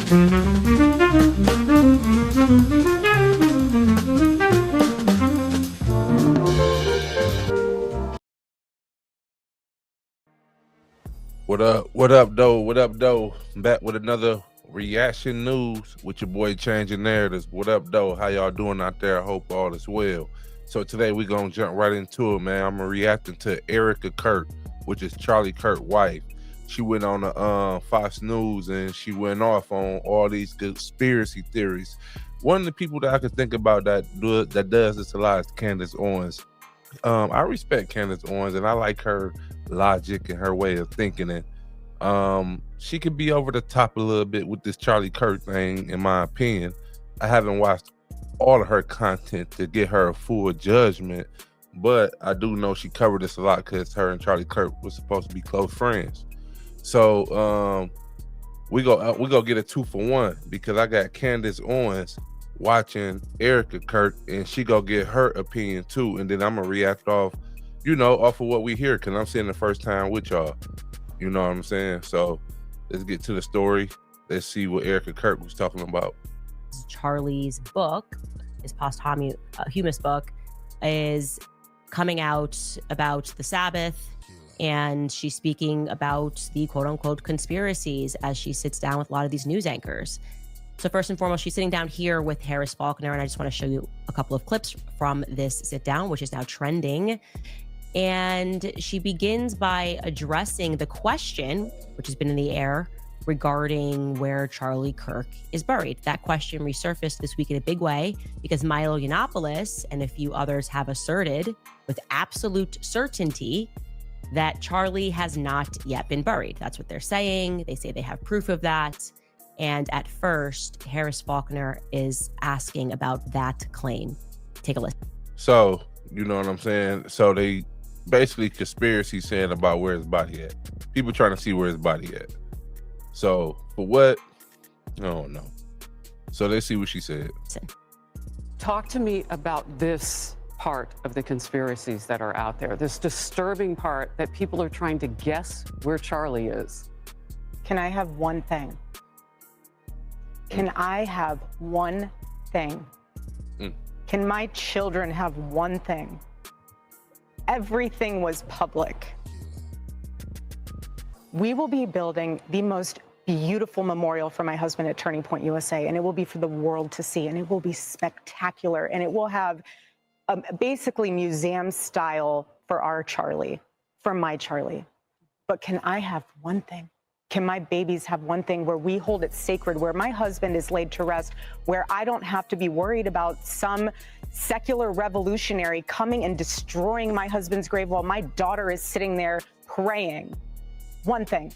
What up? What up, though? What up, though? I'm back with another reaction news with your boy Changing Narratives. What up, though? How y'all doing out there? I hope all is well. So today we're gonna jump right into it, man. I'm reacting to Erika Kirk, which is Charlie Kirk's wife. She went on the Fox News and she went off on all these conspiracy theories. One of the people that I could think about that does this a lot is Candace Owens. I respect Candace Owens and I like her logic and her way of thinking, and she could be over the top a little bit with this Charlie Kirk thing, in my opinion. I haven't watched all of her content to get her a full judgment, but I do know she covered this a lot because her and Charlie Kirk was supposed to be close friends. So we go get a 2-for-1 because I got Candace Owens watching Erika Kirk and she go get her opinion too, and then I'm gonna react off of what we hear because I'm seeing the first time with y'all. You know what I'm saying? So let's get to the story. Let's see what Erika Kirk was talking about. Charlie's book, his posthumous book, is coming out about the Sabbath, and she's speaking about the quote-unquote conspiracies as she sits down with a lot of these news anchors. So first and foremost, she's sitting down here with Harris Faulkner, and I just want to show you a couple of clips from this sit down, which is now trending. And she begins by addressing the question, which has been in the air, regarding where Charlie Kirk is buried. That question resurfaced this week in a big way because Milo Yiannopoulos and a few others have asserted with absolute certainty that Charlie has not yet been buried. That's what they're saying. They say they have proof of that. And at first, Harris Faulkner is asking about that claim. Take a listen. So, you know what I'm saying? So they basically conspiracy saying about where his body at. People trying to see where his body at. So for what? I don't know. So let's see what she said. Talk to me about this part of the conspiracies that are out there, this disturbing part that people are trying to guess where Charlie is. Can I have one thing? Can I have one thing? Can my children have one thing? Everything was public. We will be building the most beautiful memorial for my husband at Turning Point USA, and it will be for the world to see, and it will be spectacular, and it will have basically museum style for our Charlie, for my Charlie. But can I have one thing? Can my babies have one thing where we hold it sacred, where my husband is laid to rest, where I don't have to be worried about some secular revolutionary coming and destroying my husband's grave while my daughter is sitting there praying? One thing.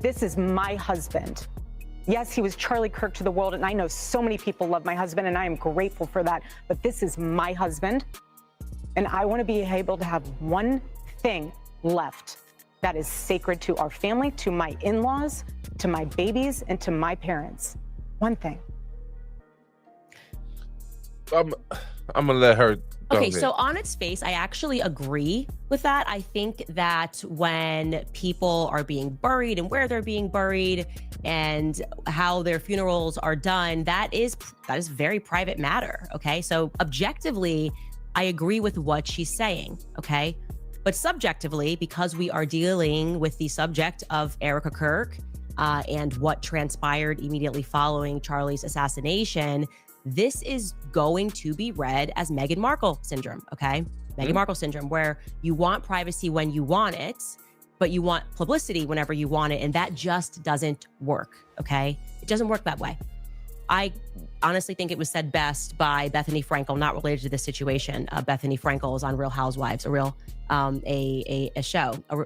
This is my husband. Yes, he was Charlie Kirk to the world, and I know so many people love my husband, and I am grateful for that, but this is my husband, and I want to be able to have one thing left that is sacred to our family, to my in-laws, to my babies, and to my parents. One thing. I'm gonna let her go Okay, ahead. so on its face, I actually agree with that. I think that when people are being buried and where they're being buried and how their funerals are done, that is very private matter, okay? So objectively, I agree with what she's saying, okay? But subjectively, because we are dealing with the subject of Erika Kirk and what transpired immediately following Charlie's assassination, this is going to be read as Meghan Markle syndrome, okay? Meghan Markle syndrome, where you want privacy when you want it, but you want publicity whenever you want it, and that just doesn't work, okay? It doesn't work that way. I honestly think it was said best by Bethany Frankel, not related to this situation. Bethany Frankel is on Real Housewives, a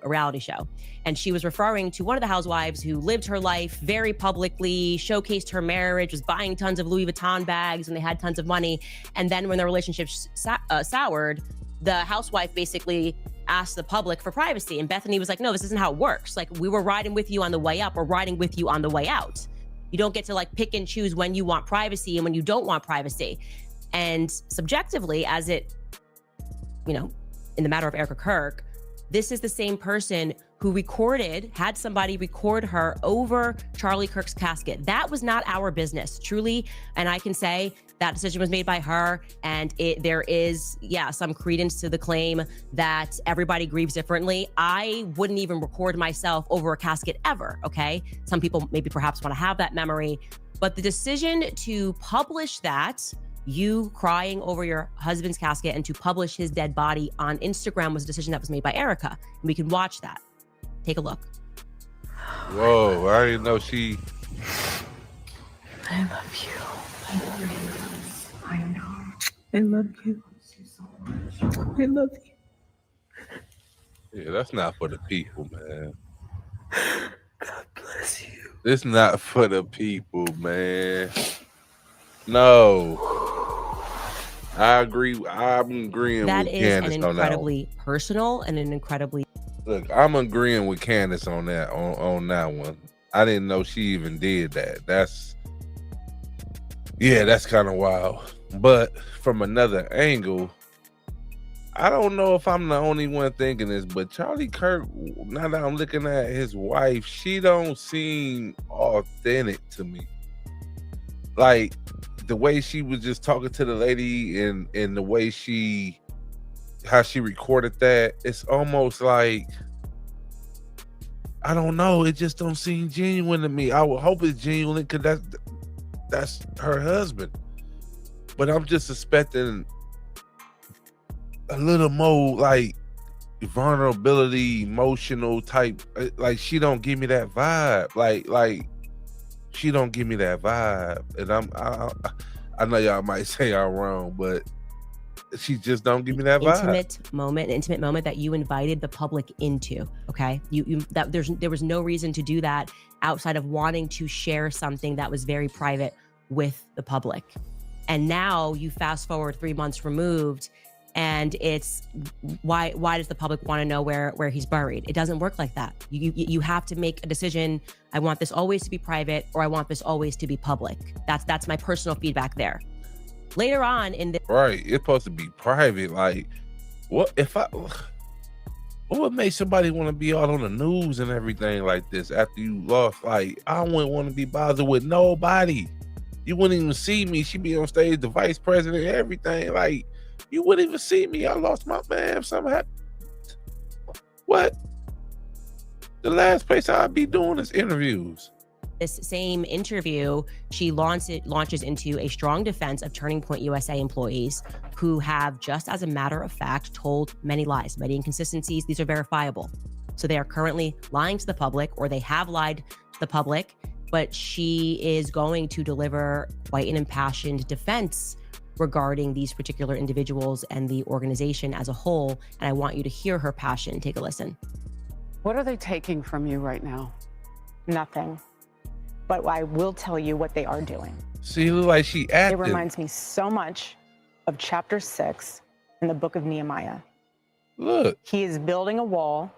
reality show. And she was referring to one of the housewives who lived her life very publicly, showcased her marriage, was buying tons of Louis Vuitton bags, and they had tons of money. And then when their relationship soured, the housewife basically asked the public for privacy. And Bethany was like, no, this isn't how it works. Like, we were riding with you on the way up, we're riding with you on the way out. You don't get to like pick and choose when you want privacy and when you don't want privacy. And subjectively, in the matter of Erika Kirk, this is the same person who had somebody record her over Charlie Kirk's casket. That was not our business, truly. And I can say that decision was made by her. And there is, some credence to the claim that everybody grieves differently. I wouldn't even record myself over a casket ever, okay? Some people maybe perhaps want to have that memory. But the decision to publish that, you crying over your husband's casket, and to publish his dead body on Instagram was a decision that was made by Erika. And we can watch that. Take a look. Whoa, I didn't know she... I love you. I love you. I know. I love you. I love you. Yeah, that's not for the people, man. God bless you. It's not for the people, man. No. I agree. I'm agreeing That with is Candace an on that one. incredibly personal and an incredibly... Look, I'm agreeing with Candace on that on that one. I didn't know she even did that. That's kind of wild. But from another angle, I don't know if I'm the only one thinking this, but Charlie Kirk, now that I'm looking at his wife, she don't seem authentic to me. Like the way she was just talking to the lady and the way how she recorded that, it's almost like, I don't know, it just don't seem genuine to me. I would hope it's genuine because that's her husband. But I'm just suspecting a little more like vulnerability, emotional type. Like she don't give me that vibe. Like she don't give me that vibe. And I know y'all might say I'm wrong, but she just don't give me that vibe. Intimate moment that you invited the public into. Okay, there was no reason to do that outside of wanting to share something that was very private with the public. And now you fast forward 3 months removed, and it's why does the public want to know where he's buried? It doesn't work like that. You have to make a decision. I want this always to be private, or I want this always to be public. That's my personal feedback there. Later on in the right, it's supposed to be private. Like, what would make somebody want to be out on the news and everything like this after you lost? Like, I wouldn't want to be bothered with nobody. You wouldn't even see me. She be on stage, the vice president, everything. Like, you wouldn't even see me. I lost my man. If something happened. What? The last place I'd be doing is interviews. This same interview, she launches into a strong defense of Turning Point USA employees who have, just as a matter of fact, told many lies, many inconsistencies. These are verifiable. So they are currently lying to the public, or they have lied to the public, but she is going to deliver quite an impassioned defense regarding these particular individuals and the organization as a whole. And I want you to hear her passion. Take a listen. What are they taking from you right now? Nothing. But I will tell you what they are doing. See, look like she active. It reminds me so much of chapter 6 in the book of Nehemiah. Look. He is building a wall,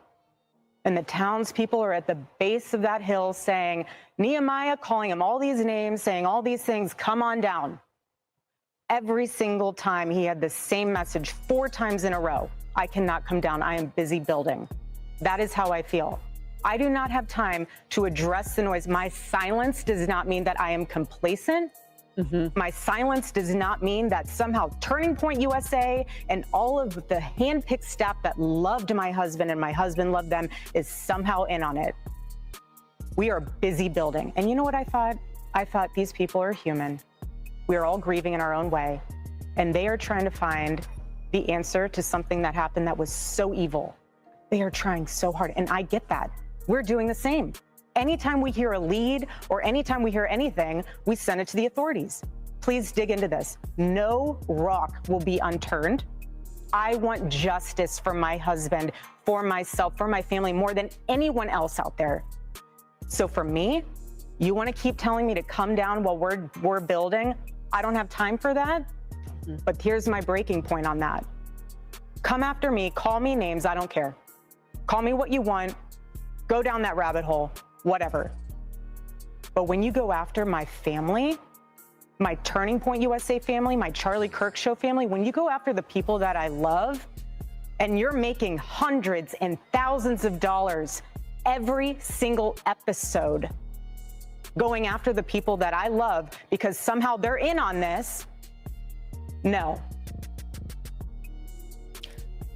and the townspeople are at the base of that hill saying, Nehemiah, calling him all these names, saying all these things, come on down. Every single time he had the same message 4 times in a row. I cannot come down. I am busy building. That is how I feel. I do not have time to address the noise. My silence does not mean that I am complacent. My silence does not mean that somehow Turning Point USA and all of the handpicked staff that loved my husband and my husband loved them is somehow in on it. We are busy building. And you know what I thought? I thought these people are human. We are all grieving in our own way. And they are trying to find the answer to something that happened that was so evil. They are trying so hard. And I get that. We're doing the same. Anytime we hear a lead or anytime we hear anything, we send it to the authorities. Please dig into this. No rock will be unturned. I want justice for my husband, for myself, for my family, more than anyone else out there. So for me, you want to keep telling me to come down while we're building? I don't have time for that. But here's my breaking point on that. Come after me, call me names, I don't care. Call me what you want. Go down that rabbit hole, whatever. But when you go after my family, my Turning Point USA family, my Charlie Kirk Show family, when you go after the people that I love, and you're making hundreds and thousands of dollars every single episode going after the people that I love because somehow they're in on this. No.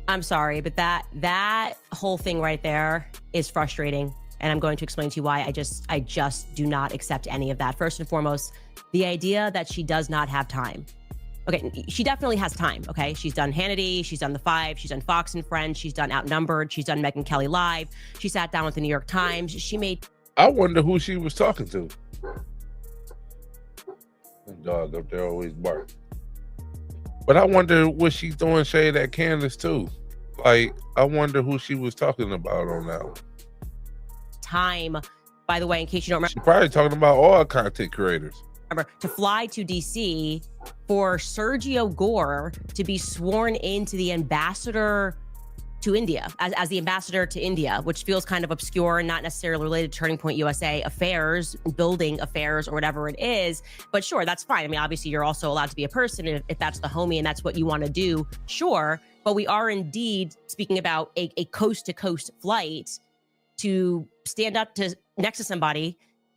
I'm sorry, but that whole thing right there is frustrating. And I'm going to explain to you why I just do not accept any of that. First and foremost, the idea that she does not have time. Okay, she definitely has time, okay? She's done Hannity, she's done The Five, she's done Fox and Friends, she's done Outnumbered, she's done Megyn Kelly Live, she sat down with the New York Times, she made... I wonder who she was talking to. That dog up there always bark. But I wonder, was she throwing shade at Candace too? Like, I wonder who she was talking about on that one. Time, by the way, in case you don't remember... She's probably talking about all content creators. To fly to DC for Sergio Gore to be sworn into the ambassador to India, as the ambassador to India, which feels kind of obscure and not necessarily related to Turning Point USA affairs, building affairs, or whatever it is. But sure, that's fine. I mean, obviously, you're also allowed to be a person if that's the homie and that's what you want to do, sure. But we are indeed speaking about a coast-to-coast flight to stand up next to somebody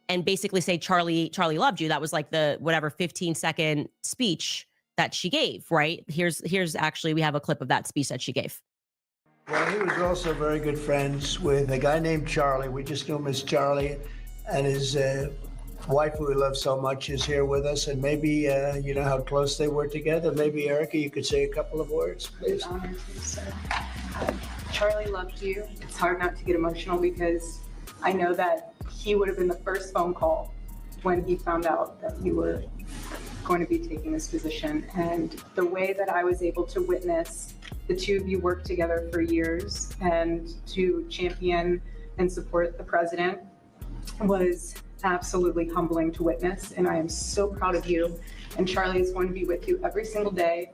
and basically say, Charlie loved you. That was like the whatever 15-second speech that she gave, right? Here's actually, we have a clip of that speech that she gave. Well, he was also very good friends with a guy named Charlie. We just knew him as Charlie. And his wife, who we love so much, is here with us. And maybe, you know how close they were together. Maybe, Erika, you could say a couple of words, please. Honored to, sir. Charlie loved you. It's hard not to get emotional because I know that he would have been the first phone call when he found out that you were going to be taking this position. And the way that I was able to witness the two of you work together for years and to champion and support the president was absolutely humbling to witness. And I am so proud of you. And Charlie is going to be with you every single day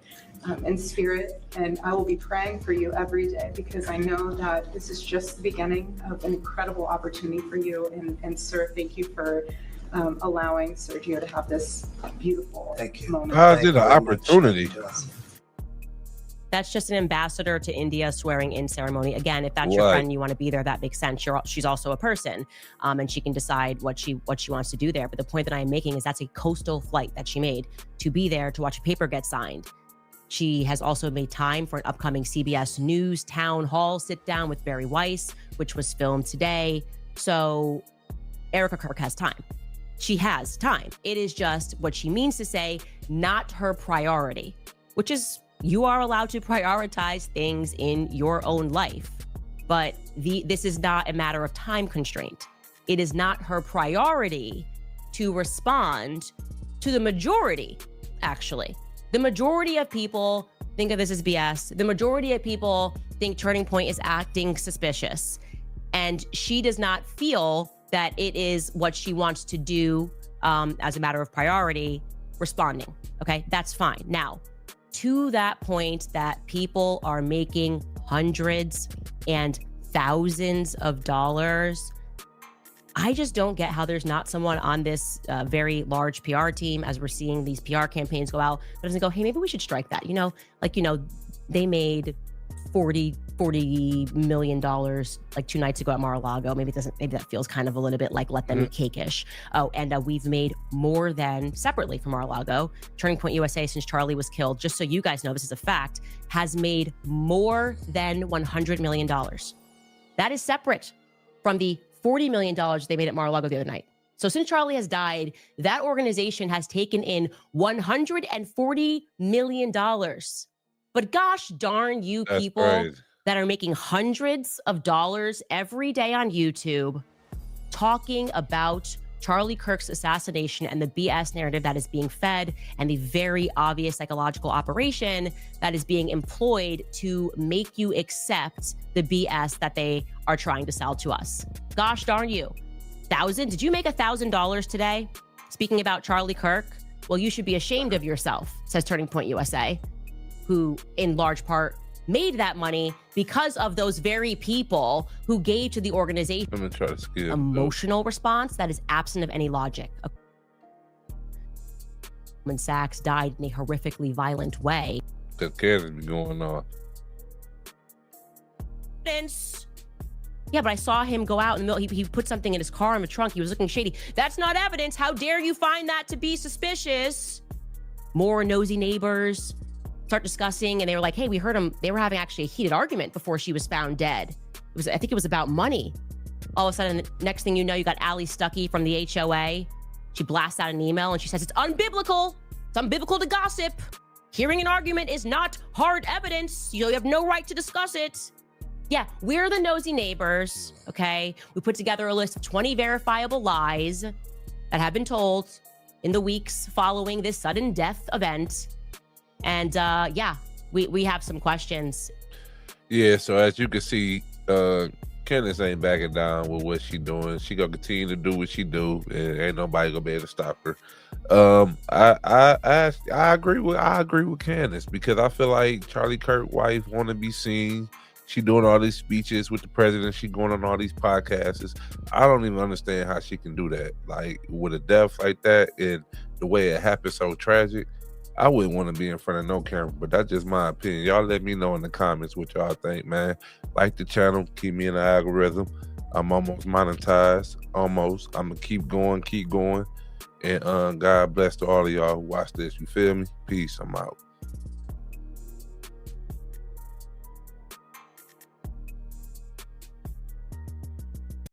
in spirit. And I will be praying for you every day because I know that this is just the beginning of an incredible opportunity for you. And sir, thank you for allowing Sergio to have this beautiful moment. How's it an opportunity? That's just an ambassador to India swearing in ceremony. Again, if that's your friend and you want to be there, that makes sense. She's also a person, and she can decide what she wants to do there. But the point that I am making is that's a coastal flight that she made to be there to watch a paper get signed. She has also made time for an upcoming CBS News town hall sit down with Barry Weiss, which was filmed today. So Erika Kirk has time. She has time. It is just what she means to say, not her priority, which is you are allowed to prioritize things in your own life. But this is not a matter of time constraint. It is not her priority to respond to the majority, actually. The majority of people think of this as BS. The majority of people think Turning Point is acting suspicious. And she does not feel that it is what she wants to do as a matter of priority, responding. Okay, that's fine. Now, to that point that people are making hundreds and thousands of dollars, I just don't get how there's not someone on this very large PR team, as we're seeing these PR campaigns go out, that doesn't go, hey, maybe we should strike that. They made $40 million like 2 nights ago at Mar-a-Lago. Maybe that feels kind of a little bit like let them cake-ish. Oh, and we've made more than, separately from Mar-a-Lago, Turning Point USA, since Charlie was killed, just so you guys know, this is a fact, has made more than $100 million. That is separate from the $40 million they made at Mar-a-Lago the other night. So since Charlie has died, that organization has taken in $140 million. But gosh darn you, that's people crazy, that are making hundreds of dollars every day on YouTube talking about Charlie Kirk's assassination and the BS narrative that is being fed and the very obvious psychological operation that is being employed to make you accept the BS that they are trying to sell to us. Gosh darn you. Did you make $1,000 today? Speaking about Charlie Kirk, well, you should be ashamed of yourself, says Turning Point USA, who in large part made that money because of those very people who gave to the organization I'm gonna try to skip emotional response that is absent of any logic. When Sachs died in a horrifically violent way. Because Candace be going on. Yeah, but I saw him go out in the middle. He put something in his car in the trunk. He was looking shady. That's not evidence. How dare you find that to be suspicious? More nosy neighbors start discussing, and they were like, hey, we heard them. They were having actually a heated argument before she was found dead. I think it was about money. All of a sudden, next thing you know, you got Allie Stuckey from the HOA. She blasts out an email and she says, it's unbiblical. It's unbiblical to gossip. Hearing an argument is not hard evidence. You have no right to discuss it. Yeah, we're the nosy neighbors, okay? We put together a list of 20 verifiable lies that have been told in the weeks following this sudden death event. And yeah, we have some questions. Yeah, so as you can see, Candace ain't backing down with what she doing. She gonna continue to do what she do, and ain't nobody gonna be able to stop her. I agree with Candace, because I feel like Charlie Kirk wife want to be seen. She doing all these speeches with the president. She going on all these podcasts. I don't even understand how she can do that. Like, with a death like that and the way it happened so tragic, I wouldn't want to be in front of no camera. But that's just my opinion. Y'all let me know in the comments what y'all think, man. Like the channel, keep me in the algorithm. I'm almost monetized. Almost. I'm gonna keep going. And God bless to all of y'all who watch this. You feel me? Peace. I'm out.